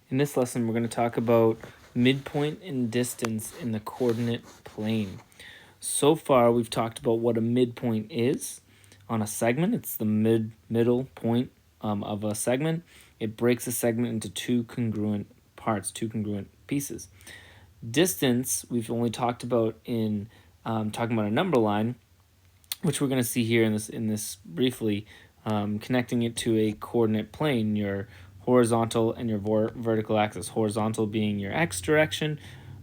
In this lesson, we're going to talk about midpoint and distance in the coordinate plane. So far, we've talked about what a midpoint is on a segment. It's the middle point of a segment. It breaks a segment into two congruent parts, two congruent pieces. Distance, we've only talked about in talking about a number line, which we're going to see here in this briefly, connecting it to a coordinate plane, your horizontal and your vertical axis. Horizontal being your x direction,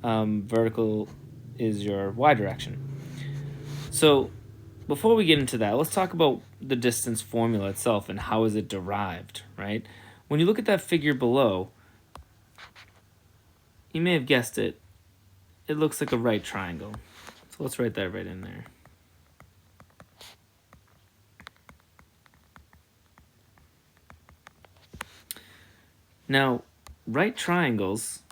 vertical is your y direction. So before we get into that, let's talk about the distance formula itself and how is it derived, right? When you look at that figure below, you may have guessed it. It looks like a right triangle. So let's write that right in there. Now, right triangles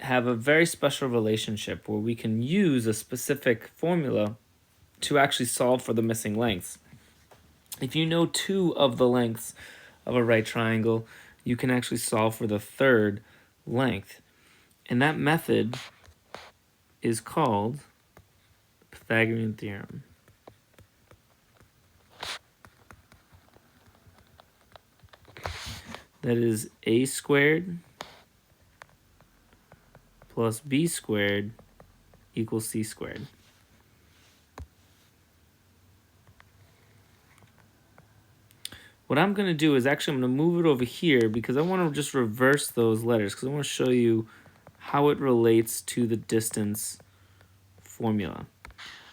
have a very special relationship where we can use a specific formula to actually solve for the missing lengths. If you know two of the lengths of a right triangle, you can actually solve for the third length. And that method is called the Pythagorean theorem. That is a squared plus b squared equals c squared. What I'm going to do is actually I'm going to move it over here because I want to just reverse those letters because I want to show you how it relates to the distance formula.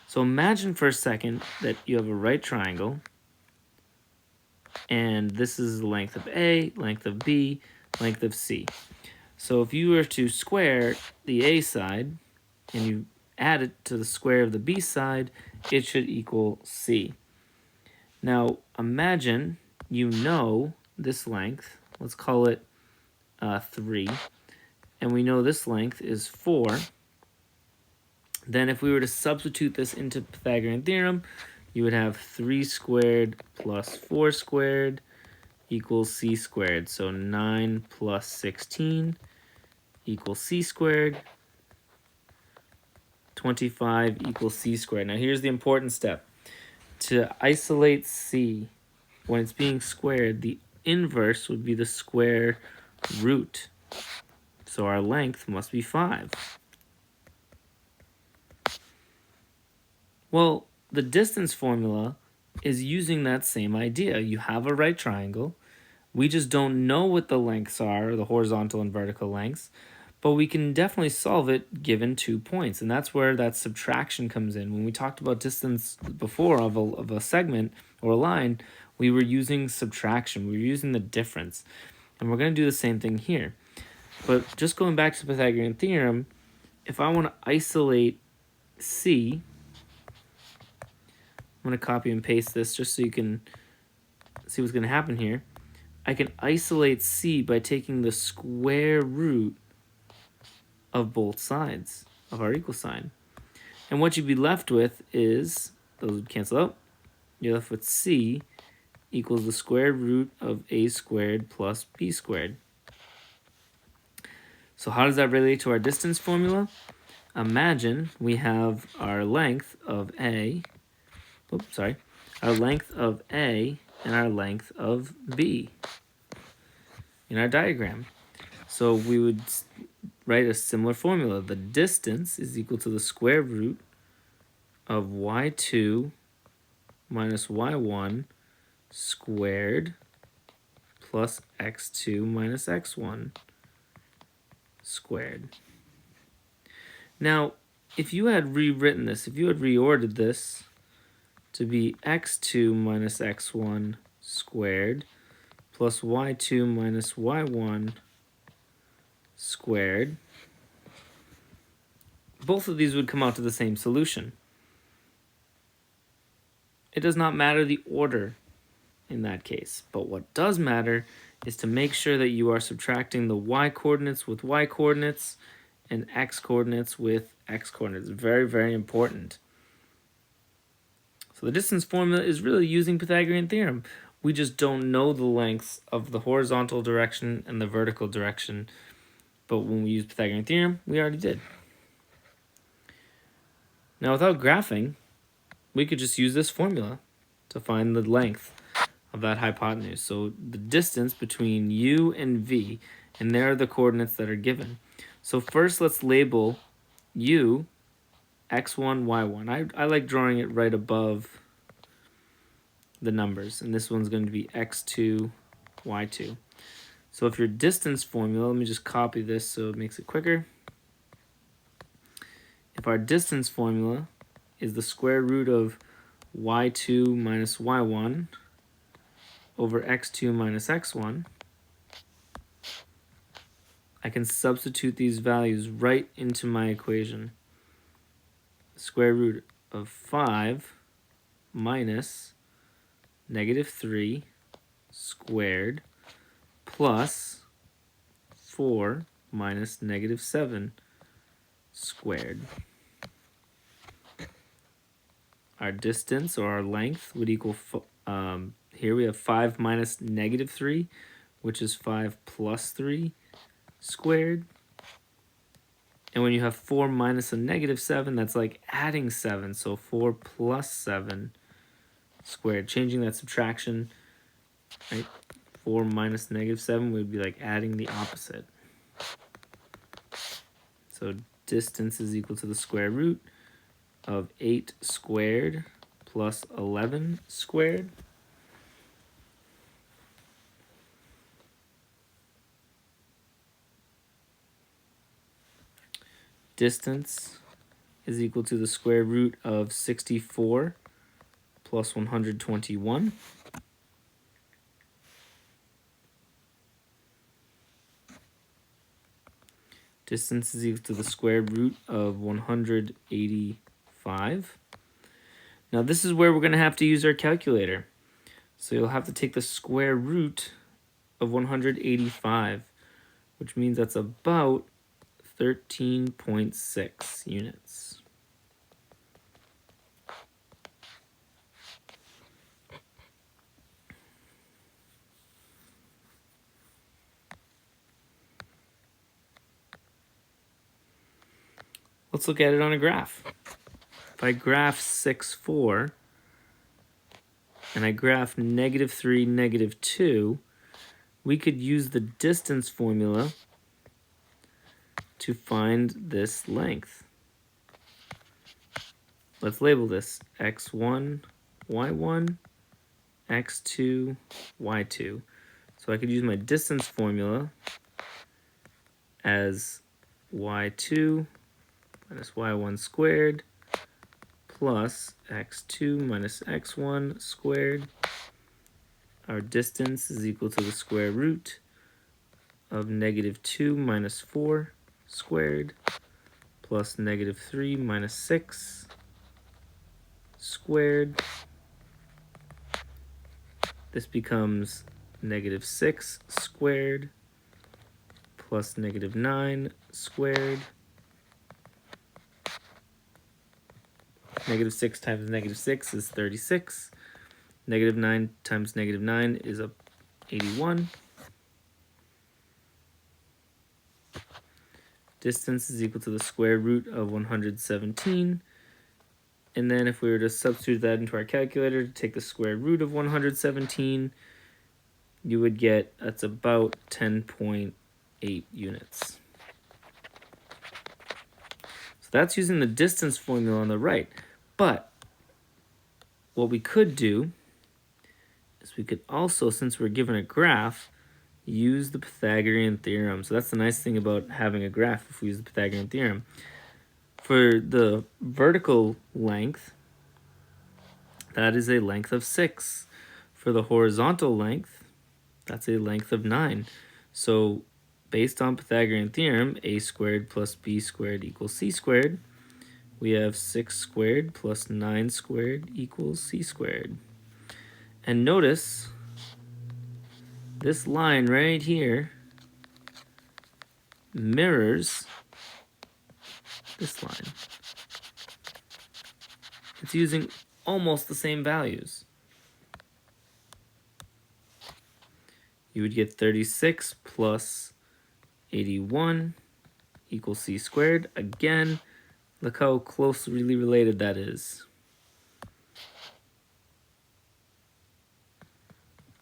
So imagine for a second that you have a right triangle and this is the length of A, length of B, length of C. So if you were to square the A side and you add it to the square of the B side, it should equal C. Now imagine you know this length, let's call it 3, and we know this length is 4. Then if we were to substitute this into Pythagorean theorem, you would have 3 squared plus 4 squared equals c squared. So 9 plus 16 equals c squared. 25 equals c squared. Now here's the important step. To isolate c, when it's being squared, the inverse would be the square root. So our length must be 5. Well, the distance formula is using that same idea. You have a right triangle. We just don't know what the lengths are, the horizontal and vertical lengths, but we can definitely solve it given 2 points. And that's where that subtraction comes in. When we talked about distance before of a segment or a line, we were using subtraction. We were using the difference. And we're going to do the same thing here. But just going back to the Pythagorean theorem, if I want to isolate C, I'm going to copy and paste this just so you can see what's going to happen here. I can isolate C by taking the square root of both sides of our equal sign. And what you'd be left with is, those would cancel out, you're left with C equals the square root of a squared plus b squared. So how does that relate to our distance formula? Imagine we have our length of A, our length of A and our length of B in our diagram. So we would write a similar formula. The distance is equal to the square root of y2 minus y1 squared plus x2 minus x1 squared. Now, if you had rewritten this, if you had reordered this to be x2 minus x1 squared plus y2 minus y1 squared, both of these would come out to the same solution. It does not matter the order in that case, but what does matter is to make sure that you are subtracting the y coordinates with y coordinates and x coordinates with x coordinates. Very, very important. So the distance formula is really using Pythagorean theorem. We just don't know the lengths of the horizontal direction and the vertical direction. But when we use Pythagorean theorem, we already did. Now, without graphing, we could just use this formula to find the length of that hypotenuse. So the distance between u and v, and there are the coordinates that are given. So first, let's label u x1, y1. I like drawing it right above the numbers, and this one's going to be x2, y2. So if your distance formula, let me just copy this so it makes it quicker. If our distance formula is the square root of y2 minus y1 over x2 minus x1, I can substitute these values right into my equation. The square root of 5 minus -3 squared plus 4 minus -7 squared. Our distance, or our length, would equal, here we have 5 minus -3, which is 5 plus 3 squared. And when you have 4 minus a -7, that's like adding 7. So 4 plus 7 squared. Changing that subtraction, right? 4 minus -7 would be like adding the opposite. So distance is equal to the square root of 8 squared plus 11 squared. Distance is equal to the square root of 64 plus 121. Distance is equal to the square root of 185. Now this is where we're going to have to use our calculator. So you'll have to take the square root of 185, which means that's about 13.6 units. Let's look at it on a graph. If I graph 6, 4, and I graph -3, -2, we could use the distance formula to find this length. Let's label this x1, y1, x2, y2. So I could use my distance formula as y2 minus y1 squared plus x2 minus x1 squared. Our distance is equal to the square root of -2 minus 4 squared plus -3 minus 6 squared. This becomes -6 squared plus -9 squared. -6 times -6 is 36. -9 times -9 is 81. Distance is equal to the square root of 117. And then if we were to substitute that into our calculator to take the square root of 117, you would get, that's about 10.8 units. So that's using the distance formula on the right. But what we could do is we could also, since we're given a graph, use the Pythagorean theorem. So that's the nice thing about having a graph if we use the Pythagorean theorem. For the vertical length, that is a length of 6. For the horizontal length, that's a length of 9. So based on Pythagorean theorem, a squared plus b squared equals c squared. We have 6 squared plus 9 squared equals c squared. And notice this line right here mirrors this line. It's using almost the same values. you would get 36 plus 81 equals c squared. Again, look how closely related that is.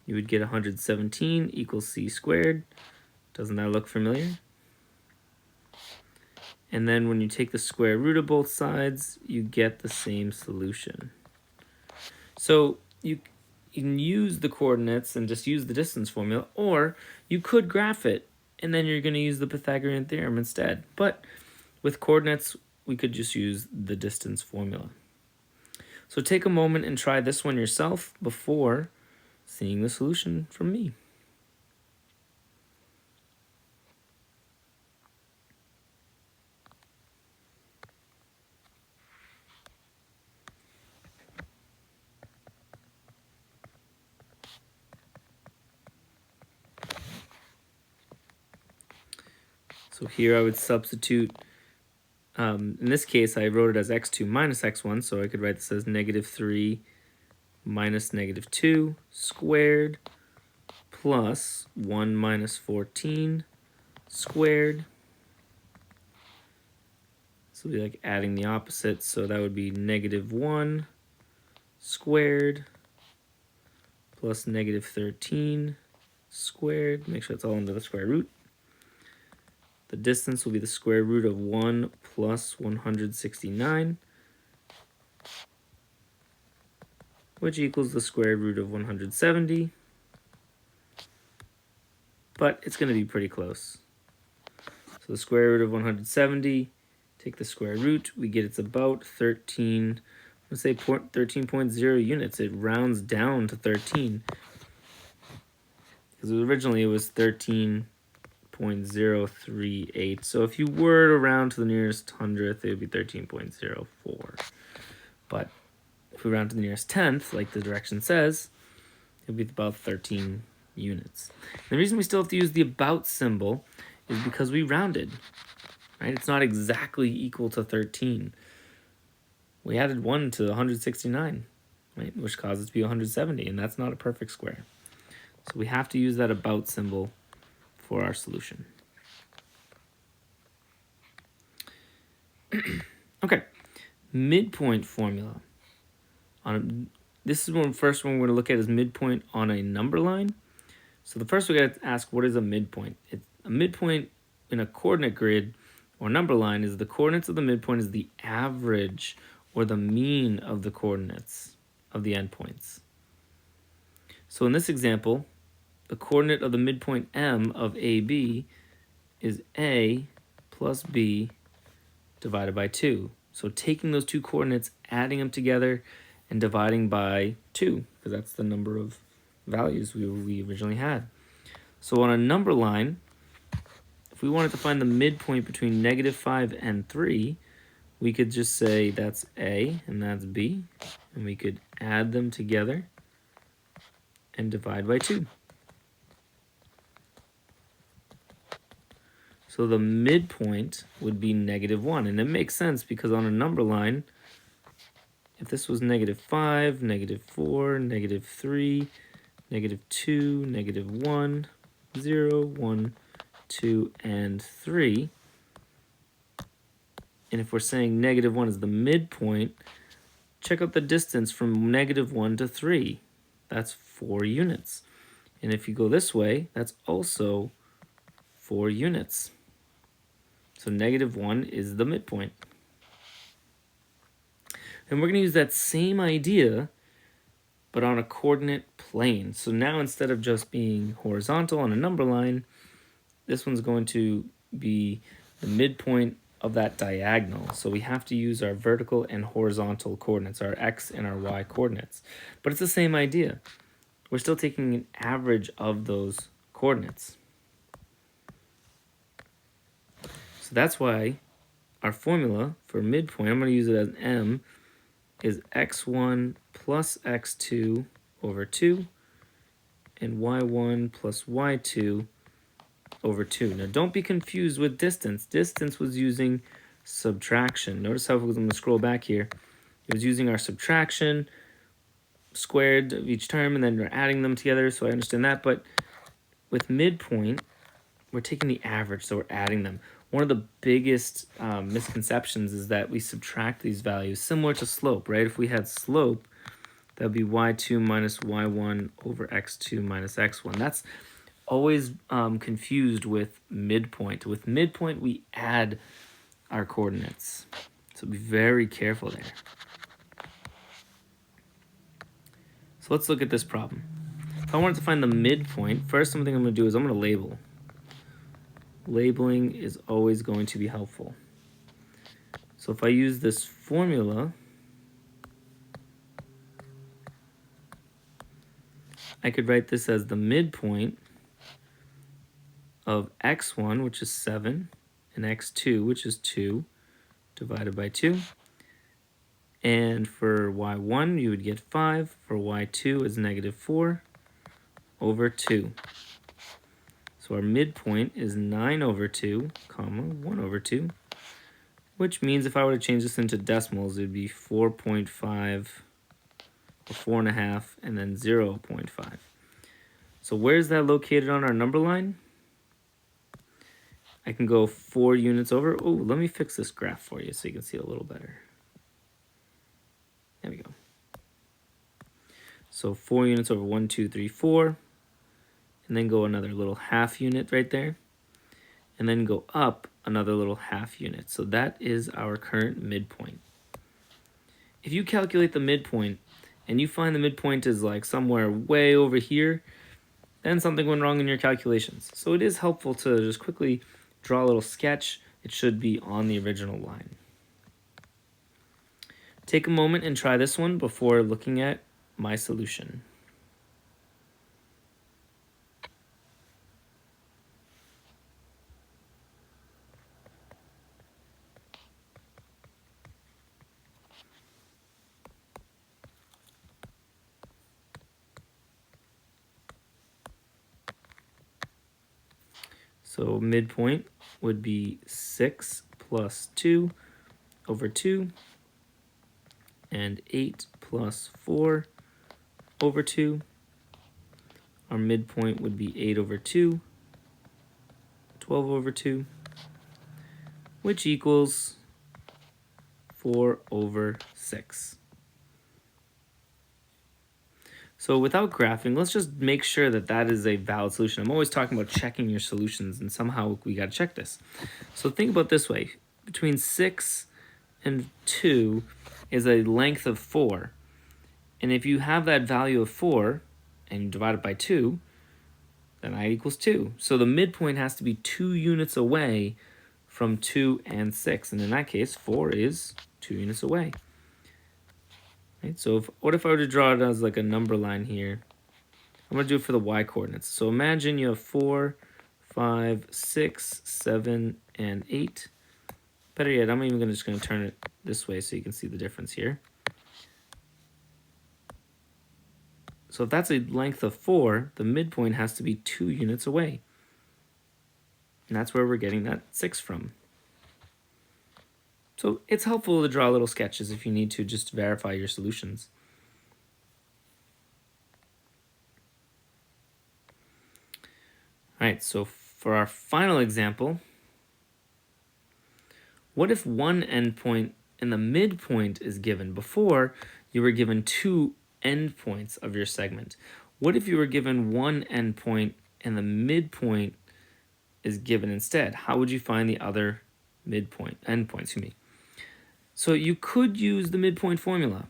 You would get 117 equals c squared. Doesn't that look familiar? And then when you take the square root of both sides, you get the same solution. So you can use the coordinates and just use the distance formula, or you could graph it, and then you're going to use the Pythagorean theorem instead. But with coordinates, we could just use the distance formula. So take a moment and try this one yourself before seeing the solution from me. So here I would substitute, in this case I wrote it as x2 minus x1, so I could write this as -3 minus -2 squared plus 1 minus 14 squared. So it'll be like adding the opposite, so that would be -1 squared plus -13 squared. Make sure it's all under the square root. The distance will be the square root of 1 plus 169, which equals the square root of 170. But it's going to be pretty close. So the square root of 170, take the square root, we get it's about 13, let's say 13.0 units. It rounds down to 13. Because originally it was 13.038. So if you were to round to the nearest hundredth, it would be 13.04. But if we round to the nearest tenth, like the direction says, it would be about 13 units. And the reason we still have to use the about symbol is because we rounded, right? It's not exactly equal to 13. We added 1 to 169, right? Which caused it to be 170, and that's not a perfect square. So we have to use that about symbol for our solution. Okay, midpoint formula. This is the first one we're going to look at is midpoint on a number line. So the first we got to ask, what is a midpoint? A midpoint in a coordinate grid or number line is the coordinates of the midpoint is the average or the mean of the coordinates of the endpoints. So in this example, the coordinate of the midpoint M of AB is A plus B divided by 2. So taking those two coordinates, adding them together, and dividing by 2, because that's the number of values we originally had. So on a number line, if we wanted to find the midpoint between -5 and 3, we could just say that's A and that's B, and we could add them together and divide by 2. So the midpoint would be -1, and it makes sense because on a number line, if this was -5, -4, -3, -2, -1, 0, 1, 2, and 3, and if we're saying -1 is the midpoint, check out the distance from -1 to 3. That's 4 units. And if you go this way, that's also 4 units. So -1 is the midpoint. And we're going to use that same idea, but on a coordinate plane. So now instead of just being horizontal on a number line, this one's going to be the midpoint of that diagonal. So we have to use our vertical and horizontal coordinates, our x and our y coordinates. But it's the same idea. We're still taking an average of those coordinates. So that's why our formula for midpoint, I'm going to use it as M, is x1 plus x2 over 2 and y1 plus y2 over 2. Now don't be confused with distance. Distance was using subtraction. Notice how, I'm going to scroll back here, it was using our subtraction squared of each term, and then we're adding them together, so I understand that. But with midpoint, we're taking the average, so we're adding them. One of the biggest misconceptions is that we subtract these values, similar to slope, right? If we had slope, that would be y2 minus y1 over x2 minus x1. That's always confused with midpoint. With midpoint, we add our coordinates. So be very careful there. So let's look at this problem. If I wanted to find the midpoint, first something I'm going to do is I'm going to label. Labeling is always going to be helpful. So if I use this formula, I could write this as the midpoint of x1, which is 7, and x2, which is 2, divided by 2. And for y1, you would get 5. For y2 is negative 4 over 2. So our midpoint is 9 over 2, comma, 1 over 2, which means if I were to change this into decimals, it would be 4.5 or 4.5, and then 0.5. So where's that located on our number line? I can go 4 units over. Oh, let me fix this graph for you so you can see it a little better. There we go. So 4 units over 1, 2, 3, 4. And then go another little half unit right there. And then go up another little half unit. So that is our current midpoint. If you calculate the midpoint and you find the midpoint is like somewhere way over here, then something went wrong in your calculations. So it is helpful to just quickly draw a little sketch. It should be on the original line. Take a moment and try this one before looking at my solution. So midpoint would be 6 plus 2 over 2, and 8 plus 4 over 2. Our midpoint would be 8 over 2, 12 over 2, which equals 4 over 6. So without graphing, let's just make sure that that is a valid solution. I'm always talking about checking your solutions, and somehow we got to check this. So think about this way. Between 6 and 2 is a length of 4. And if you have that value of 4 and you divide it by 2, then I equals 2. So the midpoint has to be 2 units away from 2 and 6. And in that case, 4 is 2 units away. Right, so what if I were to draw it as like a number line here? I'm going to do it for the y coordinates. So imagine you have 4, 5, 6, 7, and 8. Better yet, I'm even just going to turn it this way so you can see the difference here. So if that's a length of 4, the midpoint has to be 2 units away. And that's where we're getting that 6 from. So it's helpful to draw little sketches if you need to just verify your solutions. All right, so for our final example, what if one endpoint and the midpoint is given? Before, you were given 2 endpoints of your segment. What if you were given one endpoint and the midpoint is given instead? How would you find the other endpoint, excuse me? So you could use the midpoint formula,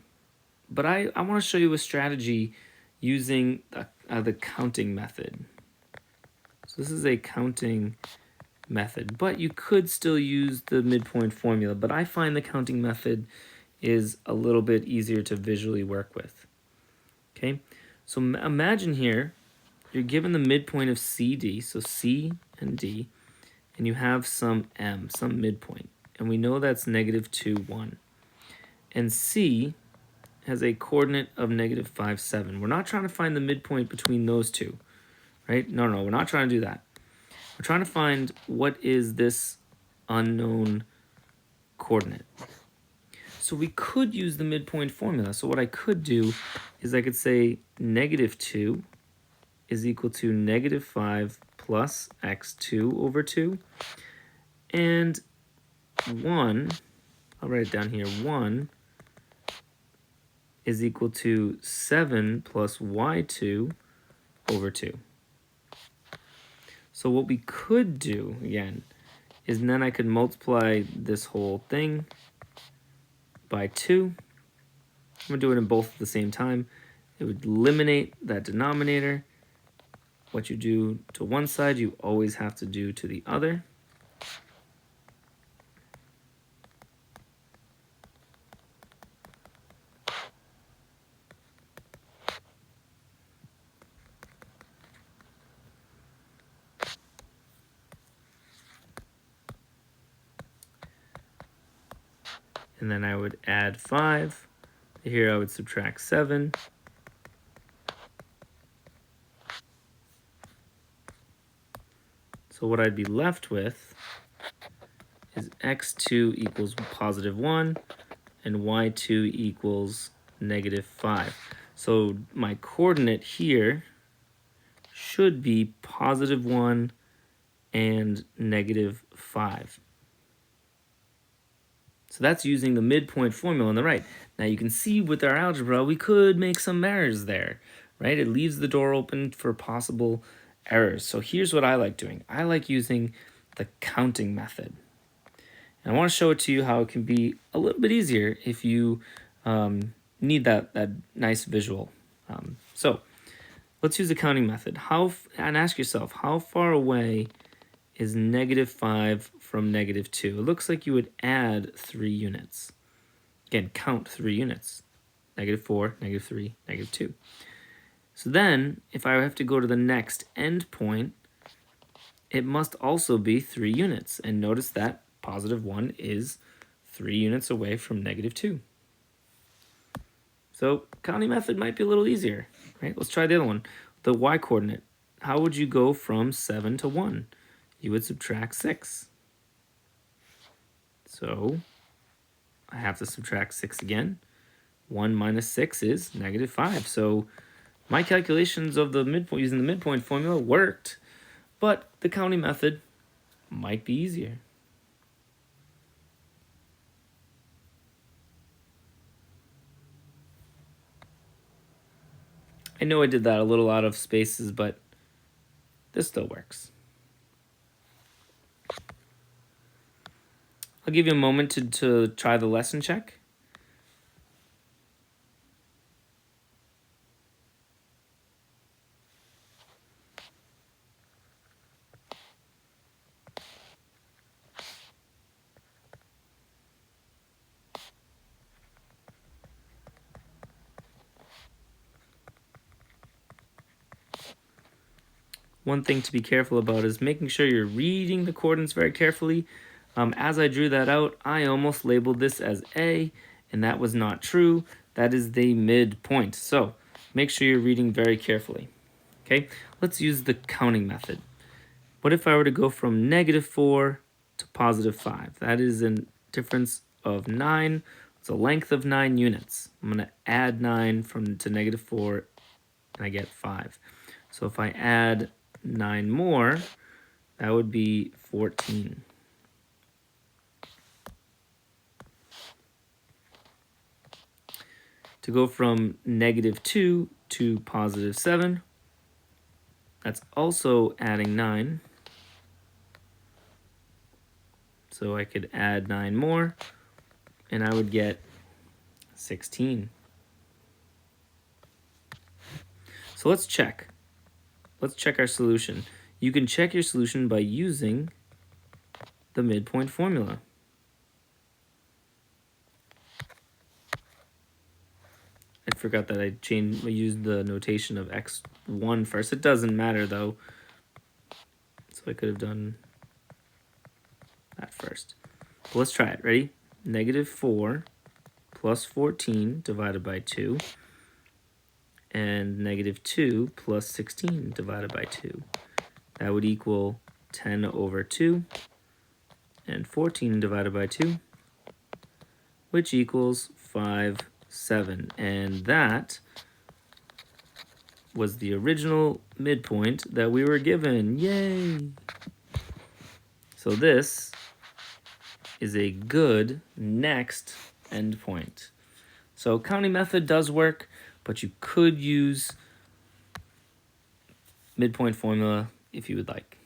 but I want to show you a strategy using the counting method. So this is a counting method, but you could still use the midpoint formula, but I find the counting method is a little bit easier to visually work with. Okay, so imagine here, you're given the midpoint of CD, so C and D, and you have some M, some midpoint. And we know that's negative 2, 1. And C has a coordinate of negative 5, 7. We're not trying to find the midpoint between those two, right? No, we're not trying to do that. We're trying to find what is this unknown coordinate. So we could use the midpoint formula. So what I could do is I could say negative 2 is equal to negative 5 plus x2 over 2. And 1, I'll write it down here, 1 is equal to 7 plus y2 over 2. So what we could do, again, is then I could multiply this whole thing by 2. I'm going to do it in both at the same time. It would eliminate that denominator. What you do to one side, you always have to do to the other. And then I would add 5. Here I would subtract 7. So what I'd be left with is x2 equals positive 1 and y2 equals negative 5. So my coordinate here should be positive 1 and negative 5. So that's using the midpoint formula on the right. Now you can see with our algebra, we could make some errors there, right? It leaves the door open for possible errors. So here's what I like doing. I like using the counting method. And I want to show it to you how it can be a little bit easier if you need that nice visual. So let's use the counting method. And ask yourself, how far away is negative 5 from negative 2? It looks like you would add 3 units. Again, count 3 units. Negative 4, negative 3, negative 2. So then, if I have to go to the next endpoint, it must also be 3 units. And notice that positive 1 is 3 units away from negative 2. So counting method might be a little easier, right? Let's try the other one. The y-coordinate. How would you go from 7 to 1? You would subtract 6. So I have to subtract 6 again. 1 minus 6 is negative 5. So my calculations of the midpoint using the midpoint formula worked, but the counting method might be easier. I know I did that a little out of spaces, but this still works. I'll give you a moment to try the lesson check. One thing to be careful about is making sure you're reading the coordinates very carefully. As I drew that out, I almost labeled this as A, and that was not true. That is the midpoint. So make sure you're reading very carefully. Okay, let's use the counting method. What if I were to go from negative 4 to positive 5? That is a difference of 9. It's a length of 9 units. I'm going to add 9 to negative 4, and I get 5. So if I add 9 more, that would be 14. To go from negative 2 to positive 7, that's also adding 9. So I could add 9 more, and I would get 16. So let's check. Let's check our solution. You can check your solution by using the midpoint formula. I forgot that I used the notation of x1 first. It doesn't matter though. So I could have done that first. But let's try it. Ready? Negative 4 plus 14 divided by 2. And negative 2 plus 16 divided by 2. That would equal 10 over 2. And 14 divided by 2, which equals 5, 7. And that was the original midpoint that we were given. Yay! So this is a good next endpoint. So counting method does work, but you could use midpoint formula if you would like.